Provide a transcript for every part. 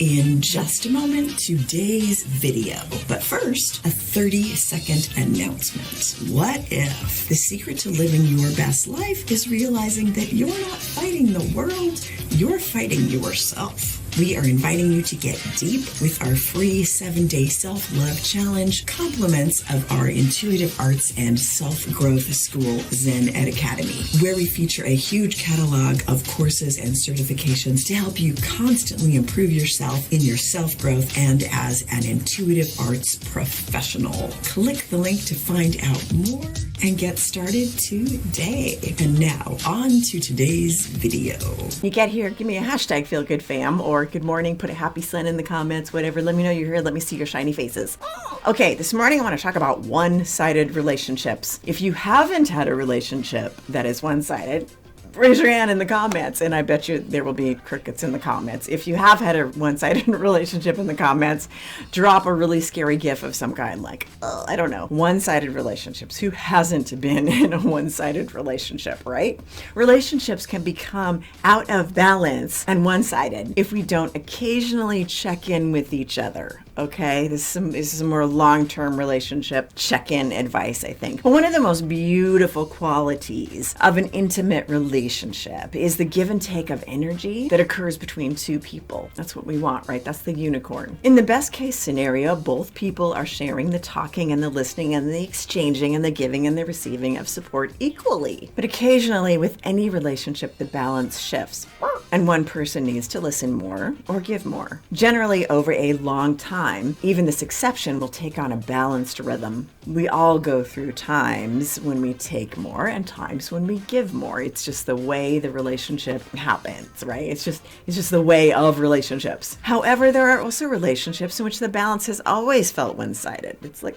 in just a moment today's video. But first, a 30-second announcement. What if the secret to living your best life is realizing that you're not fighting the world, you're fighting yourself? We are inviting you to get deep with our free 7-day self-love challenge, compliments of our intuitive arts and self-growth school, Zen Ed Academy, where we feature a huge catalog of courses and certifications to help you constantly improve yourself in your self-growth and as an intuitive arts professional. Click the link to find out more and get started today. And now, on to today's video. You get here, give me a hashtag FeelGoodFam, or good morning, put a happy sun in the comments, whatever. Let me know you're here. Let me see your shiny faces. Okay, this morning I want to talk about one-sided relationships. If you haven't had a relationship that is one-sided, raise your hand in the comments, and I bet you there will be crickets in the comments. If you have had a one-sided relationship in the comments, drop a really scary gif of some kind, like, I don't know, one-sided relationships. Who hasn't been in a one-sided relationship, right? Relationships can become out of balance and one-sided if we don't occasionally check in with each other. Okay, this is a more long-term relationship check-in advice, I think. But one of the most beautiful qualities of an intimate relationship is the give and take of energy that occurs between two people. That's what we want, right? That's the unicorn. In the best case scenario, both people are sharing the talking and the listening and the exchanging and the giving and the receiving of support equally. But occasionally, with any relationship, the balance shifts, and one person needs to listen more or give more. Generally, over a long time, even this exception will take on a balanced rhythm. We all go through times when we take more and times when we give more. It's just the way the relationship happens, right? It's just the way of relationships. However, there are also relationships in which the balance has always felt one-sided. It's like,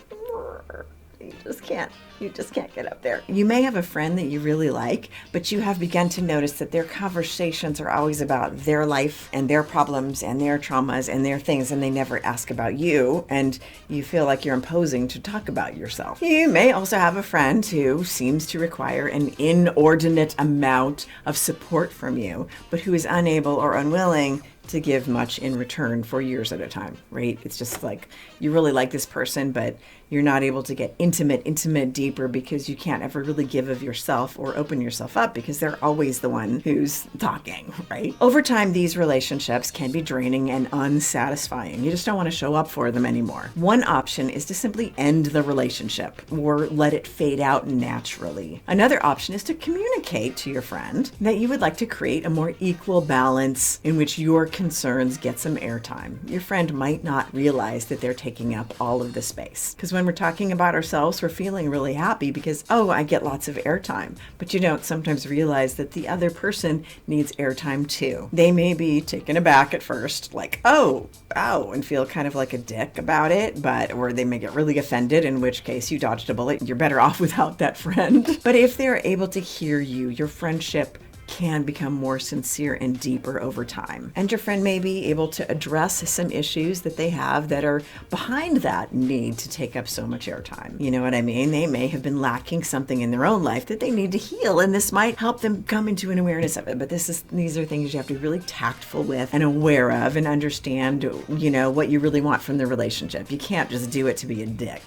you just can't get up there. You may have a friend that you really like, but you have begun to notice that their conversations are always about their life and their problems and their traumas and their things, and they never ask about you, and you feel like you're imposing to talk about yourself. You may also have a friend who seems to require an inordinate amount of support from you, but who is unable or unwilling to give much in return for years at a time, right? It's just like you really like this person, but you're not able to get intimate deeper because you can't ever really give of yourself or open yourself up because they're always the one who's talking, right? Over time, these relationships can be draining and unsatisfying. You just don't want to show up for them anymore. One option is to simply end the relationship or let it fade out naturally. Another option is to communicate to your friend that you would like to create a more equal balance in which your concerns get some airtime. Your friend might not realize that they're taking up all of the space. Because when we're talking about ourselves, we're feeling really happy because, I get lots of airtime. But you don't sometimes realize that the other person needs airtime too. They may be taken aback at first, like, oh, and feel kind of like a dick about it, or they may get really offended, in which case you dodged a bullet. You're better off without that friend. But if they're able to hear you, your friendship can become more sincere and deeper over time. And your friend may be able to address some issues that they have that are behind that need to take up so much airtime. You know what I mean? They may have been lacking something in their own life that they need to heal, and this might help them come into an awareness of it. But these are things you have to be really tactful with and aware of and understand, what you really want from the relationship. You can't just do it to be a dick,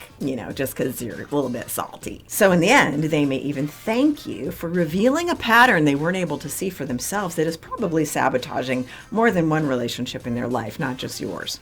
just because you're a little bit salty. So in the end, they may even thank you for revealing a pattern they weren't able to see for themselves that is probably sabotaging more than one relationship in their life, not just yours.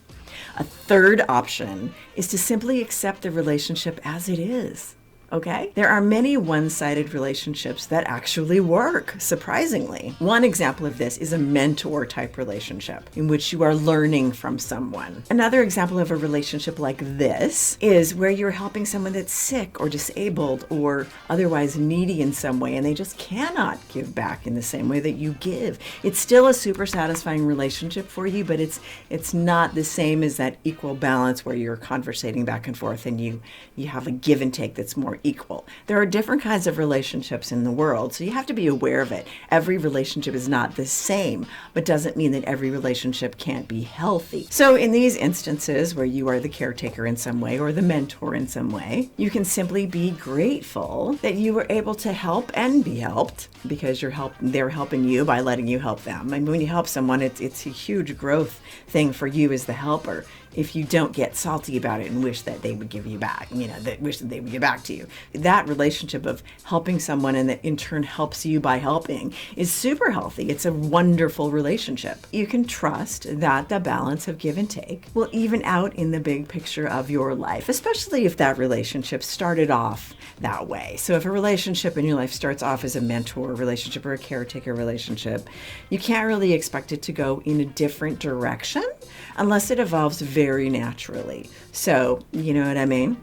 A third option is to simply accept the relationship as it is. Okay? There are many one-sided relationships that actually work, surprisingly. One example of this is a mentor-type relationship in which you are learning from someone. Another example of a relationship like this is where you're helping someone that's sick or disabled or otherwise needy in some way, and they just cannot give back in the same way that you give. It's still a super satisfying relationship for you, but it's not the same as that equal balance where you're conversating back and forth and you have a give and take that's more more equal. There are different kinds of relationships in the world, so you have to be aware of it. Every relationship is not the same, but doesn't mean that every relationship can't be healthy. So in these instances where you are the caretaker in some way or the mentor in some way, you can simply be grateful that you were able to help and be helped because they're helping you by letting you help them. I mean, when you help someone, it's a huge growth thing for you as the helper. If you don't get salty about it and wish that they would give you back, wish that they would give back to you. That relationship of helping someone and that in turn helps you by helping is super healthy. It's a wonderful relationship. You can trust that the balance of give and take will even out in the big picture of your life, especially if that relationship started off that way. So if a relationship in your life starts off as a mentor relationship or a caretaker relationship, you can't really expect it to go in a different direction unless it evolves very naturally. So, you know what I mean?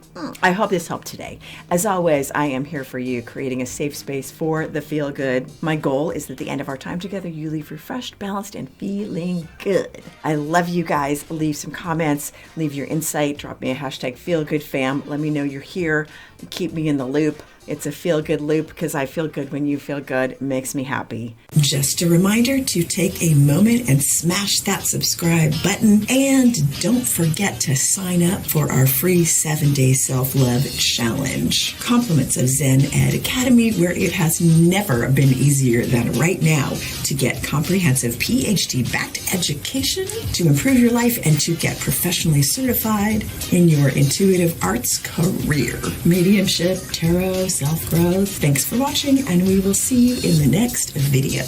I hope this helped today. As always, I am here for you, creating a safe space for the feel good. My goal is that at the end of our time together, you leave refreshed, balanced, and feeling good. I love you guys. Leave some comments, leave your insight, drop me a hashtag feelgoodfam. Let me know you're here. Keep me in the loop. It's a feel-good loop because I feel good when you feel good. It makes me happy. Just a reminder to take a moment and smash that subscribe button. And don't forget to sign up for our free 7-day self-love challenge. Compliments of Zen Ed Academy, where it has never been easier than right now to get comprehensive PhD-backed education to improve your life and to get professionally certified in your intuitive arts career. Mediumship, tarot, self-growth. Thanks for watching, and we will see you in the next video.